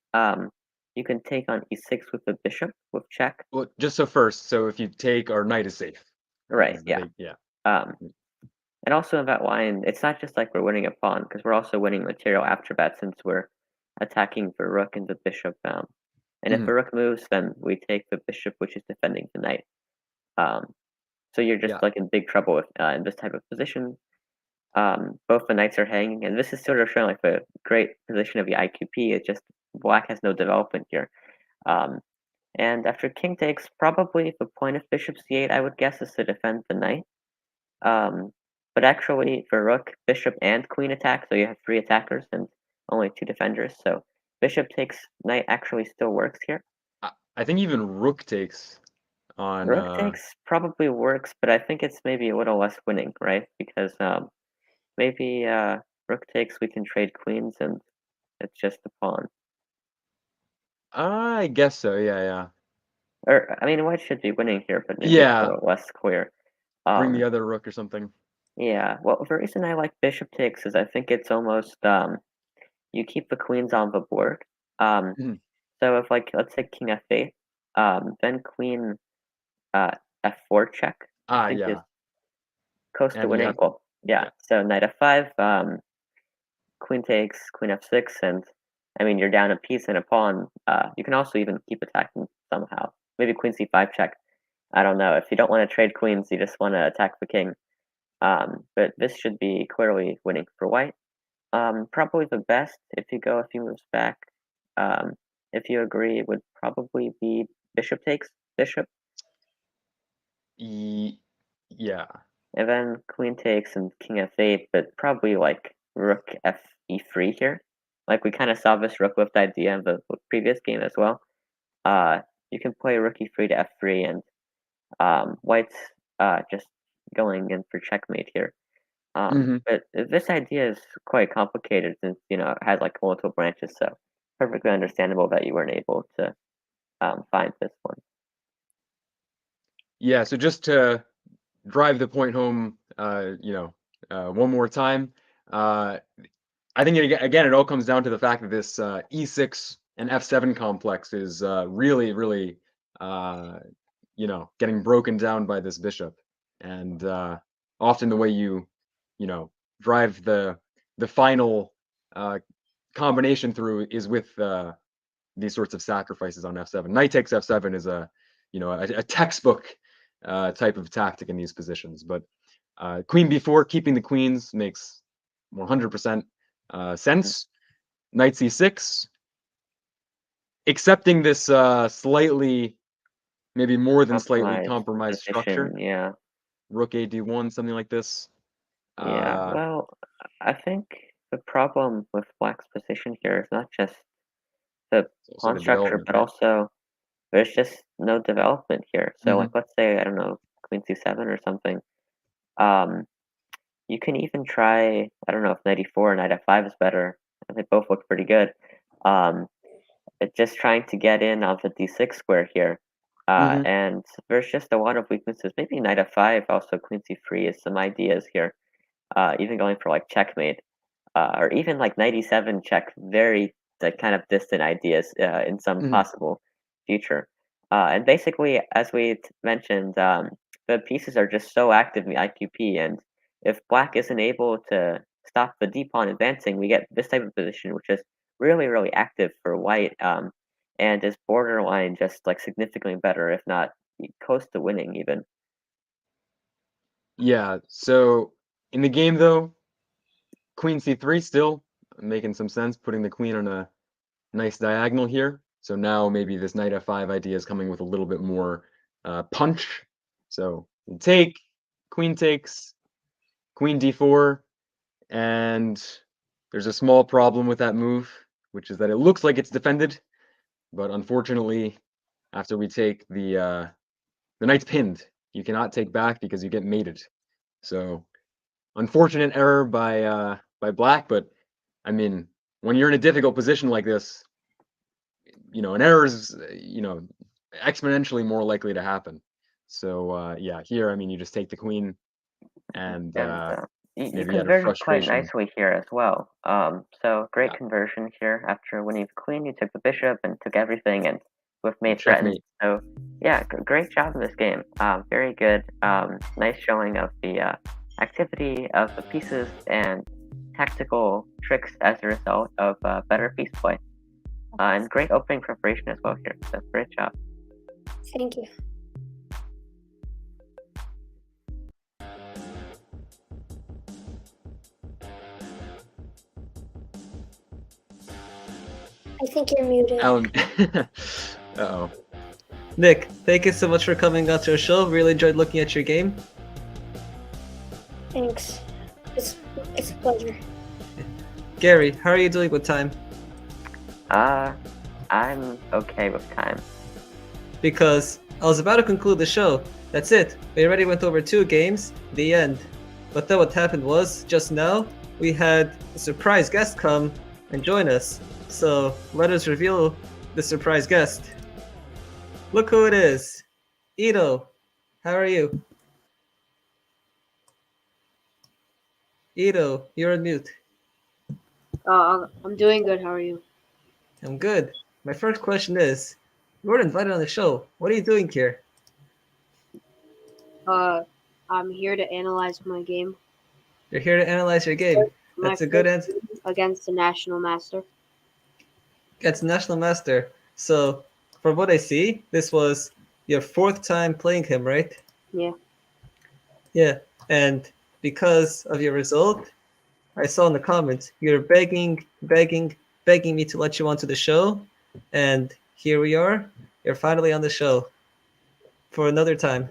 you can take on e6 with the bishop with check. Well, just so if you take, our knight is safe. Right. Yeah. Yeah. And also in that line, it's not just like we're winning a pawn, because we're also winning material after that, since we're attacking the rook and the bishop. And if the rook moves, then we take the bishop, which is defending the knight. So you're just like in big trouble in this type of position. Both the knights are hanging, and this is sort of showing like the great position of the IQP. It's just Black has no development here. And after king takes, probably the point of bishop c8, I would guess, is to defend the knight. But actually, for rook, bishop, and queen attack, so you have 3 attackers and only 2 defenders. So bishop takes knight actually still works here. I think even rook takes on rook takes probably works, but I think it's maybe a little less winning, right? Because maybe rook takes, we can trade queens, and it's just a pawn. I guess so. Yeah. Or I mean, white should be winning here, but maybe Yeah. it's a little less clear. Bring the other rook or something. Yeah. Well, the reason I like bishop takes is I think it's almost you keep the queens on the board. Mhm. So if like let's say king f8, then queen f4 check. I think is close to And winning. Well, yeah. So knight f5, queen takes, queen f6, and I mean you're down a piece and a pawn. You can also even keep attacking somehow. Maybe queen c5 check. I don't know. If you don't want to trade queens, you just want to attack the king. But this should be clearly winning for white. Probably the best if you go a few moves back. If you agree, it would probably be bishop takes bishop. Yeah. And then queen takes and king f8, but probably like rook f e3 here. Like we kind of saw this rook lift idea in the previous game as well. You can play rook e3 to f3, and white's just going in for checkmate here. But this idea is quite complicated since it has like multiple branches, so perfectly understandable that you weren't able to find this one. Yeah, so just to drive the point home, one more time, I think again it all comes down to the fact that this e6 and f7 complex is really, really, getting broken down by this bishop, and often the way you drive the final combination through is with these sorts of sacrifices on f7. Knight takes f7 is a textbook type of tactic in these positions, but queen b4, keeping the queens, makes 100% sense. Knight c6, accepting this slightly, maybe more than slightly compromised structure. Yeah. Rook a d1, something like this. Yeah. Well, I think the problem with black's position here is not just the pawn structure, but also there's just no development here. So like let's say, I don't know, queen c7 or something. You can even try, I don't know if knight e4 or knight f5 is better. They both look pretty good. It's just trying to get in on the d6 square here. And there's just a lot of weaknesses. Maybe knight f5, also queen c3 is some ideas here. Even going for like checkmate. Or even like knight e7 check, very kind of distant ideas in some possible future. And basically, as we mentioned, the pieces are just so active in the IQP, and if black isn't able to stop the d pawn advancing, we get this type of position, which is really, really active for white, and is borderline just like significantly better, if not close to winning even. Yeah, so in the game though, queen c3 still making some sense, putting the queen on a nice diagonal here. So now maybe this knight f5 idea is coming with a little bit more punch. So take, queen takes, queen d4, and there's a small problem with that move, which is that it looks like it's defended, but unfortunately, after we take the knight's pinned, you cannot take back because you get mated. So unfortunate error by black, but I mean, when you're in a difficult position like this, an error is exponentially more likely to happen. So yeah, here I mean you just take the queen, and you converted quite nicely here as well. So great conversion here. After winning the queen, you took the bishop and took everything, and with mate threatened. So yeah, great job in this game. Very good. Nice showing of the activity of the pieces and tactical tricks as a result of better piece play. And great opening preparation as well here. So great job. Thank you. I think you're muted. Alan. Uh-oh. Nick, thank you so much for coming on to our show. Really enjoyed looking at your game. Thanks. It's a pleasure. Gary, how are you doing with time? I'm okay with time. Because I was about to conclude the show. That's it. We already went over 2 games. The end. But then what happened was, just now, we had a surprise guest come and join us. So let us reveal the surprise guest. Look who it is. Ito, how are you? Ito, you're on mute. I'm doing good. How are you? I'm good. My first question is, you were invited on the show. What are you doing here? I'm here to analyze my game. You're here to analyze your game. That's a good answer. Against the National Master. Against National Master. So, from what I see, this was your 4th time playing him, right? Yeah. Yeah, and because of your result, I saw in the comments, you're begging me to let you onto the show, and here we are. You're finally on the show for another time.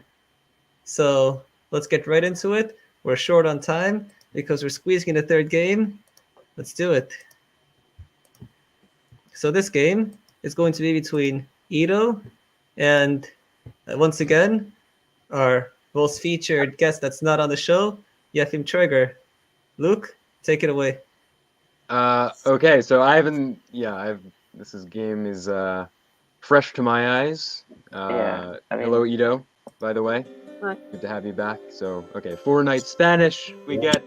So let's get right into it. We're short on time because we're squeezing in the 3rd game. Let's do it. So this game is going to be between Ito and, once again, our most featured guest that's not on the show, Yefim Treger. Luke, take it away. Okay, so this game is fresh to my eyes. Hello, Ito, by the way. Hi. Good to have you back. So, okay, 4-night Spanish we get.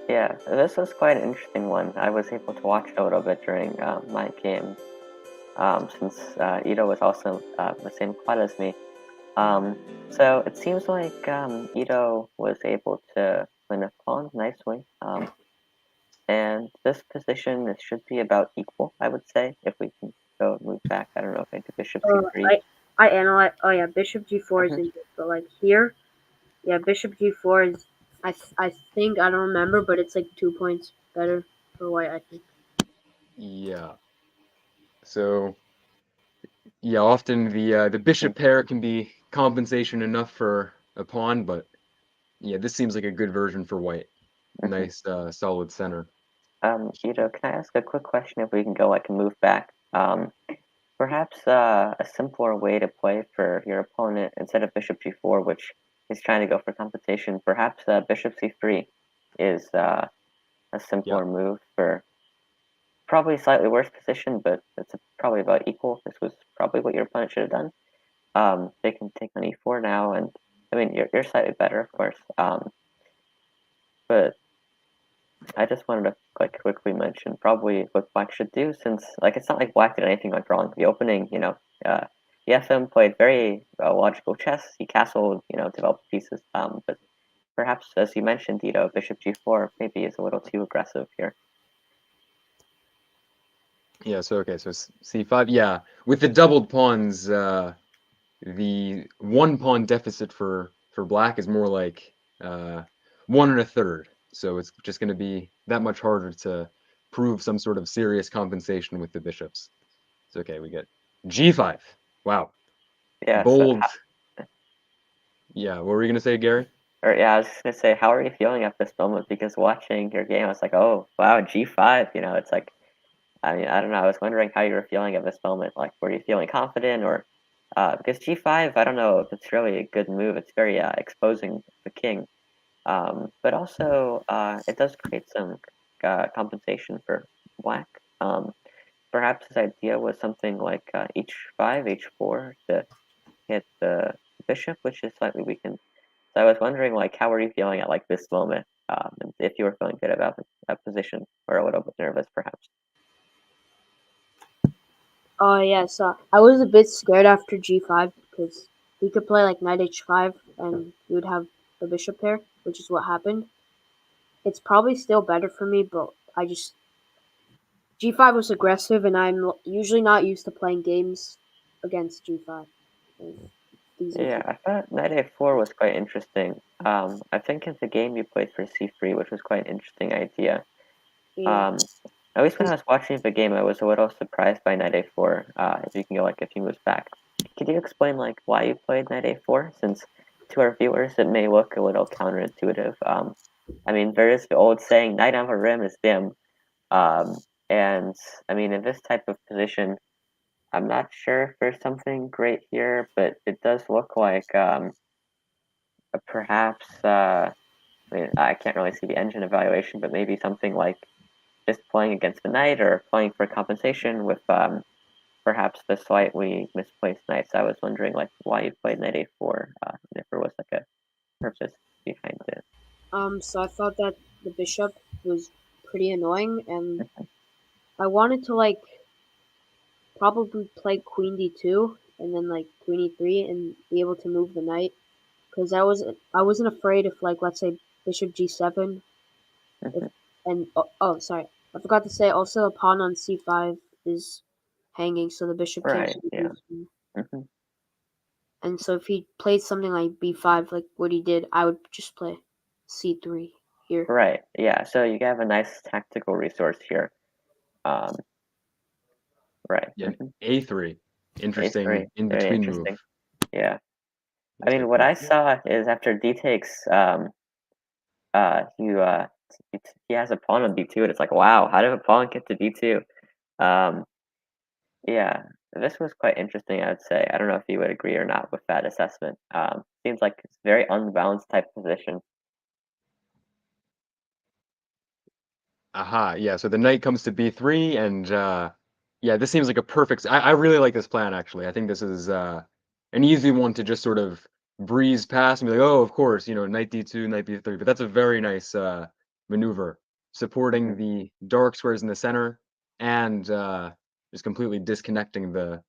Yeah, this was quite an interesting one. I was able to watch a little bit during my game, since Ito was also the same quad as me. So it seems like Ito was able to win a pawn nicely. And this position, it should be about equal, I would say, if we can go move back. I don't know if I do bishop c3. I analyze. Oh yeah, bishop g4 is in, but like here, yeah, bishop g4 is. I think I don't remember, but it's like 2 points better for white. I think. Yeah. So, yeah, often the bishop pair can be compensation enough for a pawn, but yeah, this seems like a good version for white. Nice, solid center. Ito, can I ask a quick question if we can go, move back? Perhaps a simpler way to play for your opponent instead of bishop g4, which is trying to go for compensation, perhaps bishop c3 is a simpler move for probably a slightly worse position, but it's probably about equal. This was probably what your opponent should have done. They can take on e4 now, and I mean, you're slightly better, of course. But I just wanted to quickly mention probably what Black should do, since it's not like Black did anything wrong. The opening, Yefim played very logical chess. He castled, developed pieces. But perhaps, as you mentioned, bishop g4 maybe is a little too aggressive here. Yeah. So okay. So c5. Yeah, with the doubled pawns, the 1 pawn deficit for Black is more like 1 1/3. So it's just going to be that much harder to prove some sort of serious compensation with the bishops. So okay, we get g5. Wow. Yeah. Bold. Yeah. What were you going to say, Gary? I was just gonna say, how are you feeling at this moment? Because watching your game, I was like, oh wow, g5. It's like, I mean, I don't know. I was wondering how you were feeling at this moment. Like, were you feeling confident, or because g5, I don't know if it's really a good move. It's very exposing the king, but also it does create some compensation for Black. Perhaps his idea was something like h5, h4 to hit the bishop, which is slightly weakened. So I was wondering, how are you feeling at this moment? And if you were feeling good about that position, or a little bit nervous, perhaps. Oh yeah, so I was a bit scared after g5 because he could play knight h5 and he would have the bishop pair, which is what happened. It's probably still better for me, but g5 was aggressive, and I'm usually not used to playing games against g5. Yeah, I thought knight a4 was quite interesting. I think in the game you played for c3, which was quite an interesting idea. Yeah. At least when I was watching the game, I was a little surprised by knight a4. If you can go a few moves back, could you explain why you played knight a4? Since to our viewers it may look a little counterintuitive. I mean, there is the old saying, "Knight on the rim is dim," and I mean, in this type of position, I'm not sure if there's something great here, but it does look like perhaps I mean, I can't really see the engine evaluation, but maybe something like just playing against the knight or playing for compensation with perhaps the slightly misplaced knights. I was wondering like why you played knight a4, and if there was like a purpose behind it. So I thought that the bishop was pretty annoying, and I wanted to like probably play queen d2 and then like queen e3 and be able to move the knight, because I wasn't afraid if like let's say bishop g7, and sorry, I forgot to say also a pawn on c5 is hanging, so the bishop can't Right, move yeah. easily. And so if he played something like b5, like what he did, I would just play c3 here. Right, yeah. So you have a nice tactical resource here. Right. Yeah, a3. Interesting A3, in very between interesting. move. Yeah. I Looks mean, like what I b4. saw is after d takes, he has a pawn on b2, and it's like, wow, how did a pawn get to b2? Yeah, this was quite interesting, I would say. I don't know if you would agree or not with that assessment. Seems like it's a very unbalanced type position. Aha, yeah. So the knight comes to b3, and yeah, this seems like a perfect. I really like this plan actually. I think this is an easy one to just sort of breeze past and be like, oh, of course, knight d2, knight b3. But that's a very nice maneuver, supporting the dark squares in the center and just completely disconnecting the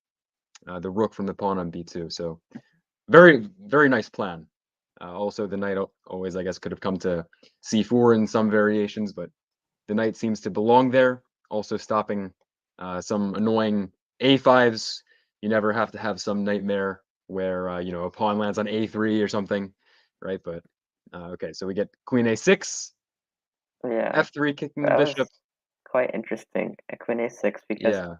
rook from the pawn on b2. So very, very nice plan. Also, the knight always, I guess, could have come to c4 in some variations, but the knight seems to belong there, also stopping some annoying a5s. You never have to have some nightmare where a pawn lands on a3 or something, right? But okay, so we get queen a6, Yeah, f3 kicking the that was bishop. quite interesting. Queen a6, because Yeah,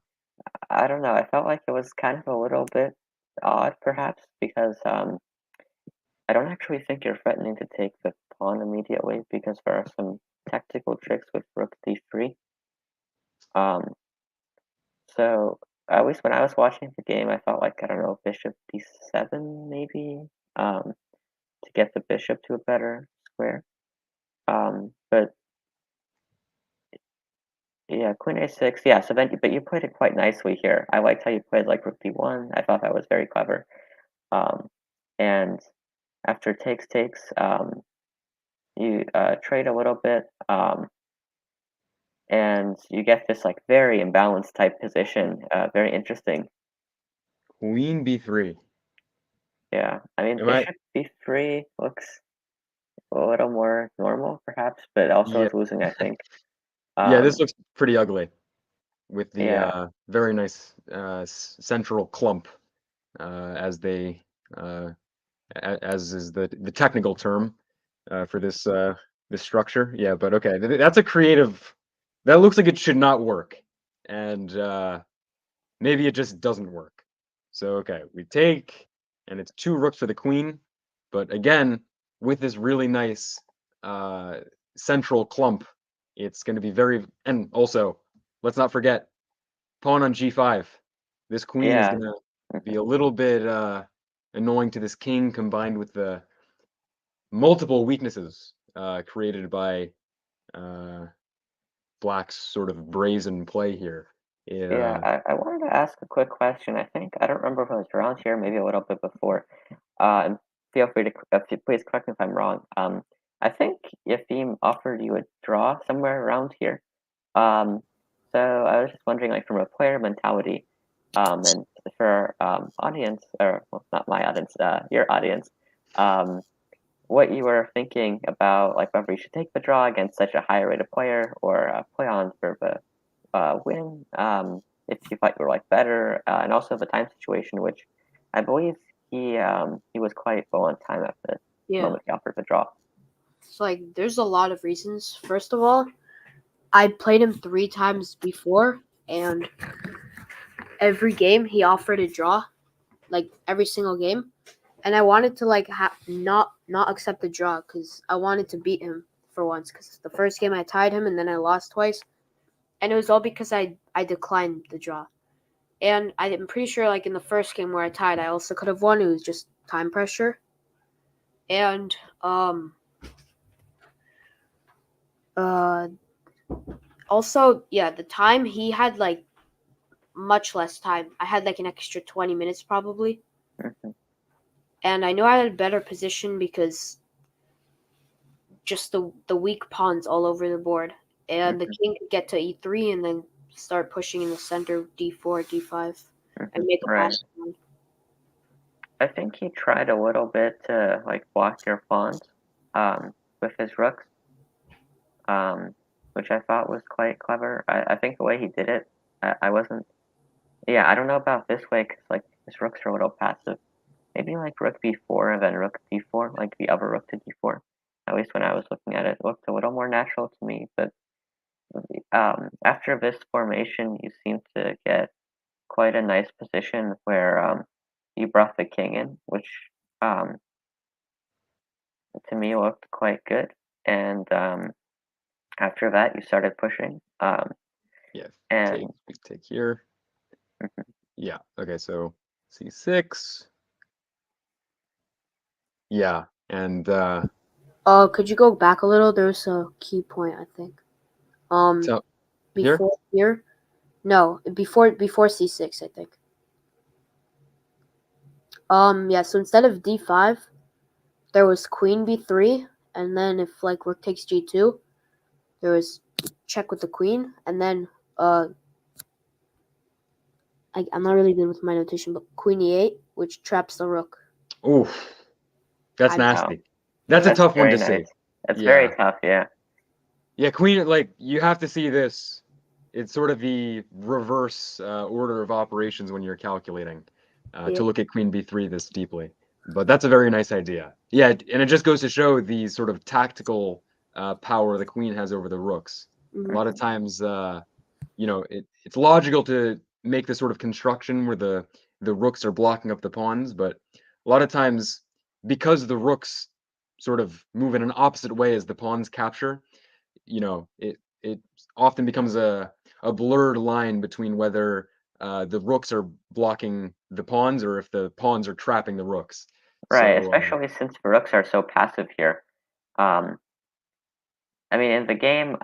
I don't know, I felt like it was kind of a little bit odd, perhaps, because I don't actually think you're threatening to take the pawn immediately, because there are some tactical tricks with rook d3. So at least when I was watching the game, I felt like, I don't know, bishop d7 maybe, to get the bishop to a better square. But yeah, queen a6, yeah. So then, but you played it quite nicely here. I liked how you played like rook d1. I thought that was very clever. And after takes, you trade a little bit, and you get this like very imbalanced type position. Very interesting. queen b3. Yeah, I mean, Am I? bishop b3 looks a little more normal, perhaps, but also Yeah, is losing, I think. yeah. This looks pretty ugly with the Yeah, very nice central clump, as they as is the technical term for this structure. Yeah, but okay, that's a creative. That looks like it should not work, and maybe it just doesn't work. So okay, we take, and it's 2 rooks for the queen, but again, with this really nice central clump, it's going to be very. And also, let's not forget pawn on g5. This queen is yeah, going to be a little bit annoying to this king, combined with the multiple weaknesses created by Black's sort of brazen play here. yeah. Yeah, I wanted to ask a quick question. I think I don't remember if it was around here, maybe a little bit before. And feel free to please correct me if I'm wrong. I think Yefim offered you a draw somewhere around here. Um, so I was just wondering, like from a player mentality, and for audience, or well, not my audience, your audience, um, what you were thinking about, like whether you should take the draw against such a high rated player or play on for the win, if you thought you were like better, and also the time situation, which I believe he was quite low on time at the moment he offered the draw. So like there's a lot of reasons. First of all, I played him 3 times before, and every game he offered a draw, like every single game, and I wanted to like not accept the draw because I wanted to beat him for once. Because the first game I tied him and then I lost twice, and it was all because I declined the draw. And I'm pretty sure like in the first game where I tied, I also could have won. It was just time pressure. And Also, yeah, the time he had like much less time. I had like an extra 20 minutes probably. Mhm. And I knew I had a better position because just the weak pawns all over the board. And the Mhm. king could get to e3 and then start pushing in the center d4, d5, and Mhm. make a Right. pass. I think he tried a little bit to like block your pawns with his rooks, which I thought was quite clever. I think the way he did it, I wasn't. Yeah, I don't know about this way because like his rooks are a little passive. Maybe like rook b4 and then rook d4, like the other rook to d4. At least when I was looking at it, it looked a little more natural to me. But after this formation, you seem to get quite a nice position where you brought the king in, which um, to me looked quite good. And after that, you started pushing. Yeah, And take here. Yeah, okay, so c6. Yeah, and Could you go back a little? There's a key point, I think. so here? Before here? No, before c6, I think. Yeah, so instead of d5, there was queen b3, and then if like rook takes g2, there was check with the queen, and then I'm not really good with my notation, but queen e8, which traps the rook. Oof, that's I nasty. That's a Yeah. tough one very to see. nice. It's very Yeah. tough, yeah. Yeah, queen, like, you have to see this. It's sort of the reverse order of operations when you're calculating Yeah. to look at queen b3 this deeply. But that's a very nice idea. Yeah, and it just goes to show the sort of tactical power the queen has over the rooks. A lot of times, you know, it's logical to make this sort of construction where the rooks are blocking up the pawns, but a lot of times, because the rooks sort of move in an opposite way as the pawns capture, you know, it often becomes a blurred line between whether the rooks are blocking the pawns or if the pawns are trapping the rooks. Right, So especially since the rooks are so passive here. Um, I mean, in the game,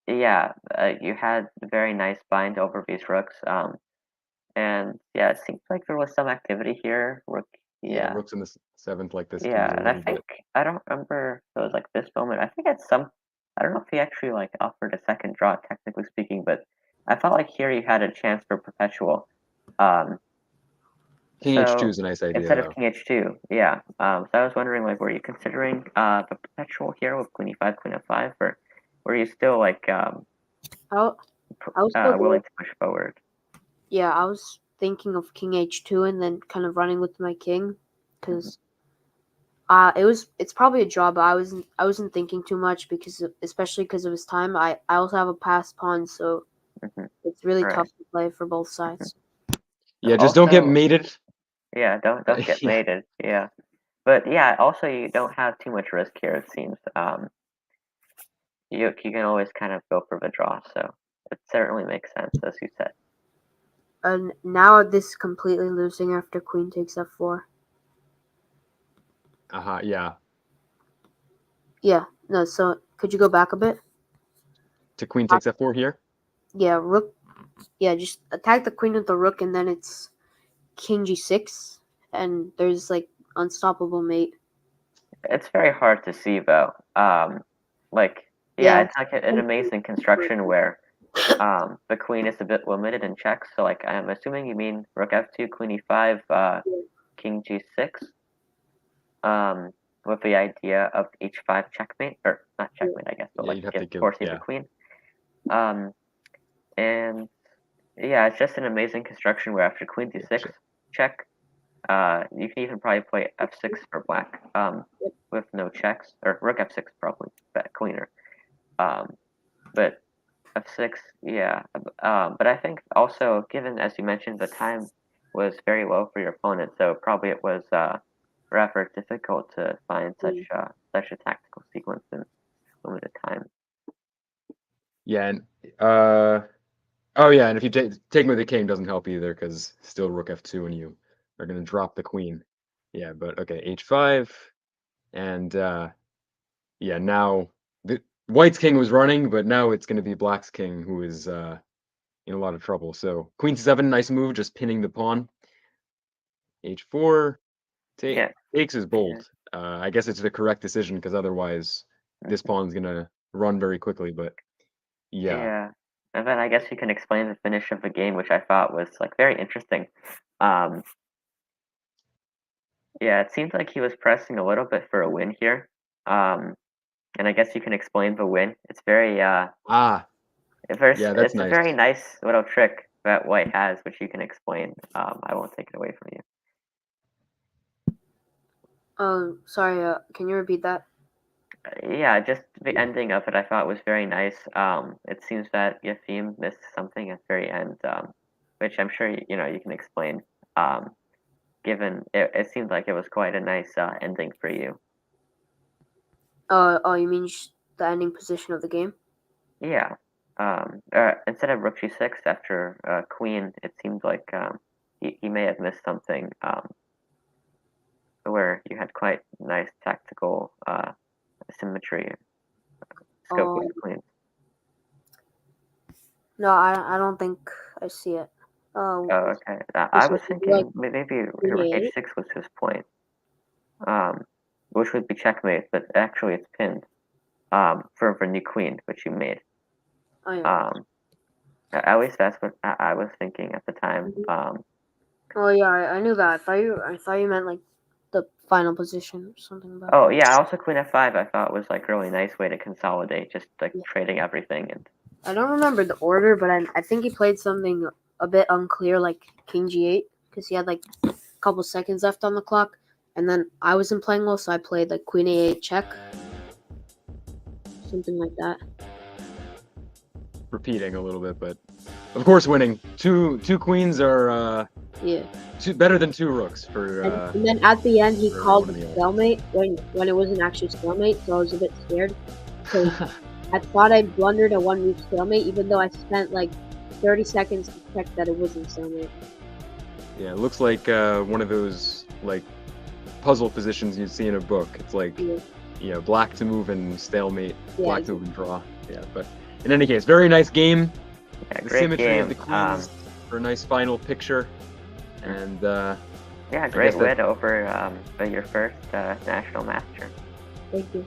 yeah, you had very nice bind over these rooks. And yeah, it seems like there was some activity here. Rook, yeah, yeah, rooks in the seventh like this can yeah, be a and I little think bit. I don't remember if it was like this moment. I think at some, I don't know if he actually like offered a second draw, technically speaking, but I felt like here you had a chance for perpetual. Um, King h2 so is a nice idea instead of though. king h2, yeah. So I was wondering, like, were you considering the perpetual here with queen e5, queen f5, or were you still like I was still willing to push forward? Yeah, I was thinking of king h2 and then kind of running with my king because it's probably a draw, but I wasn't thinking too much especially because of his time. I also have a passed pawn, so Mm-hmm. it's really Right. tough to play for both sides. Yeah, just don't get Also, mated. yeah, don't get Yeah. mated. Yeah, but yeah, also you don't have too much risk here. It seems. You can always kind of go for the draw, so it certainly makes sense, as you said. And now this is completely losing after queen takes f4. Yeah. Yeah, no, so could you go back a bit? To queen takes f4 here? Yeah, rook. Yeah, just attack the queen with the rook, and then it's king g6, and there's like unstoppable mate. It's very hard to see though. Like yeah, Yeah. it's like an amazing construction where the queen is a bit limited in checks. So like I'm assuming you mean rook f2, queen e5, king g6. With the idea of h5 checkmate, or not checkmate, I guess, but Yeah, like you'd have to give, forcing yeah. the queen. And yeah, it's just an amazing construction where after queen d6 check, you can even probably play f6 for black, with no checks, or rook f6 probably cleaner. But f6, yeah. But I think also, given as you mentioned, the time was very low for your opponent, so probably it was rather difficult to find such a tactical sequence in limited time. Yeah, and oh yeah, and if you take with the king doesn't help either because still rook f2 and you are going to drop the queen. Yeah, but okay, h5 and yeah, now White's king was running, but now it's going to be Black's king who is in a lot of trouble. So Queen C7, nice move, just pinning the pawn. H4, takes is bold. I guess it's the correct decision because otherwise this pawn's going to run very quickly. But yeah. And then I guess you can explain the finish of the game, which I thought was like very interesting. It seemed like he was pressing a little bit for a win here. And I guess you can explain the win. It's very that's it's nice. A very nice little trick that White has, which you can explain. I won't take it away from you. Sorry, can you repeat that? Just the ending of it I thought was very nice. It seems that Yefim missed something at the very end, which I'm sure you can explain. Given it seemed like it was quite a nice ending for you. You mean the ending position of the game? Yeah. Instead of rook g6 after queen, it seemed like he may have missed something where you had quite nice tactical symmetry scope with the queen. No, I don't think I see it. Okay. I was thinking maybe rook h6 was his point, which would be checkmate, but actually it's pinned for the new queen, which you made. Oh, yeah. At least that's what I was thinking at the time. I knew that. I thought you meant like the final position or something. Also queen f5 I thought was like a really nice way to consolidate, just like trading everything. And I don't remember the order, but I think he played something a bit unclear, like king g8, because he had like a couple seconds left on the clock, and then I wasn't playing well, so I played like queen a8 check, something like that. Repeating a little bit, but of course winning. Two queens are better than two rooks for. And then at the end he called stalemate when it wasn't actually stalemate, so I was a bit scared because I thought I blundered a one move stalemate, even though I spent like 30 seconds to check that it wasn't stalemate. Yeah, it looks like one of those like puzzle positions you'd see in a book. It's like black to move and stalemate, black to move and draw. Yeah, but in any case, very nice game. The symmetry game. Of the queens for a nice final picture. And great win over your first national master. Thank you.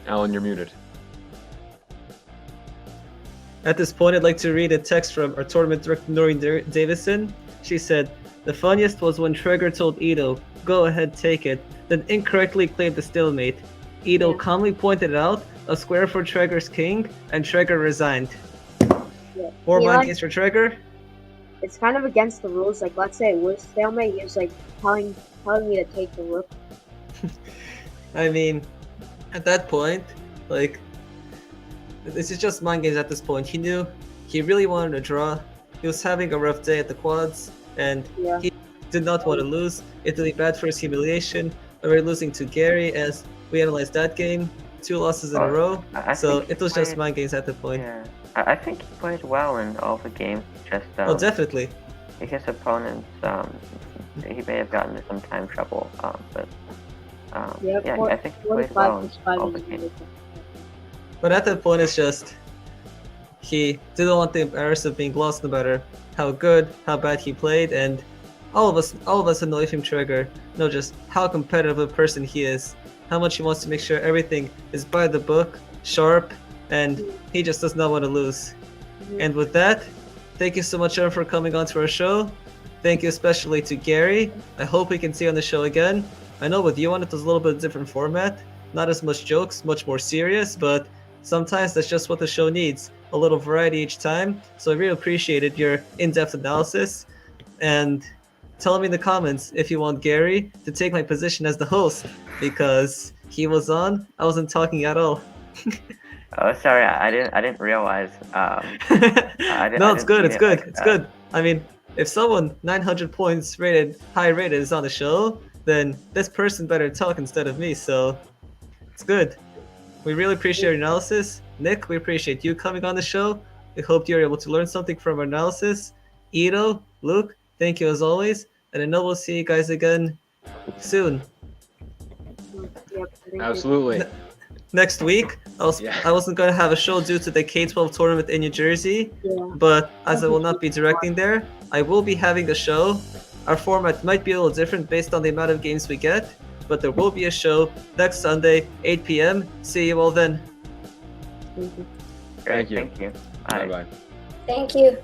Alan, you're muted. At this point, I'd like to read a text from our tournament director, Noreen Davison. She said, "The funniest was when Treger told Ito, 'Go ahead, take it,' then incorrectly claimed the stalemate. Ito calmly pointed out a square for Treger's king, and Treger resigned." Yeah. 4 monkeys for Treger. It's kind of against the rules. Like, let's say it was stalemate, he was like telling me to take the rook. I mean, at that point, like, this is just mind games at this point. He knew he really wanted to draw. He was having a rough day at the quads, and he did not want to lose. It's really bad for his humiliation. We're losing to Gary, as we analyzed that game. 2 losses in a row. So it was just mind games at the point. Yeah, I think he played well in all the games. Just definitely. His opponents, he may have gotten into some time trouble, but I think he played well in all the games. But at that point, it's just he didn't want the embarrassment of being lost, no matter how good, how bad he played, and all of us in ICA Treger know just how competitive a person he is, how much he wants to make sure everything is by the book, sharp, and he just does not want to lose. And with that, thank you so much, everyone, for coming on to our show. Thank you especially to Gary. I hope we can see you on the show again. I know with you on it was a little bit different format, not as much jokes, much more serious, but sometimes that's just what the show needs, a little variety each time. So I really appreciated your in-depth analysis, and tell me in the comments if you want Gary to take my position as the host, because he was on, I wasn't talking at all. Oh, sorry, I didn't realize. No, it's good. It's good. It's good. I mean, if someone 900 points high rated is on the show, then this person better talk instead of me. So it's good. We really appreciate your analysis. Nick, we appreciate you coming on the show. We hope you're able to learn something from our analysis. Ito, Luke, thank you as always. And I know we'll see you guys again soon. Yep. Thank you. Absolutely. Next week, I wasn't going to have a show due to the K-12 tournament in New Jersey, Yeah. but as I will not be directing there, I will be having a show. Our format might be a little different based on the amount of games we get, but there will be a show next Sunday, 8 p.m. See you all then. Thank you. Thank you. Thank you. Bye bye. Thank you.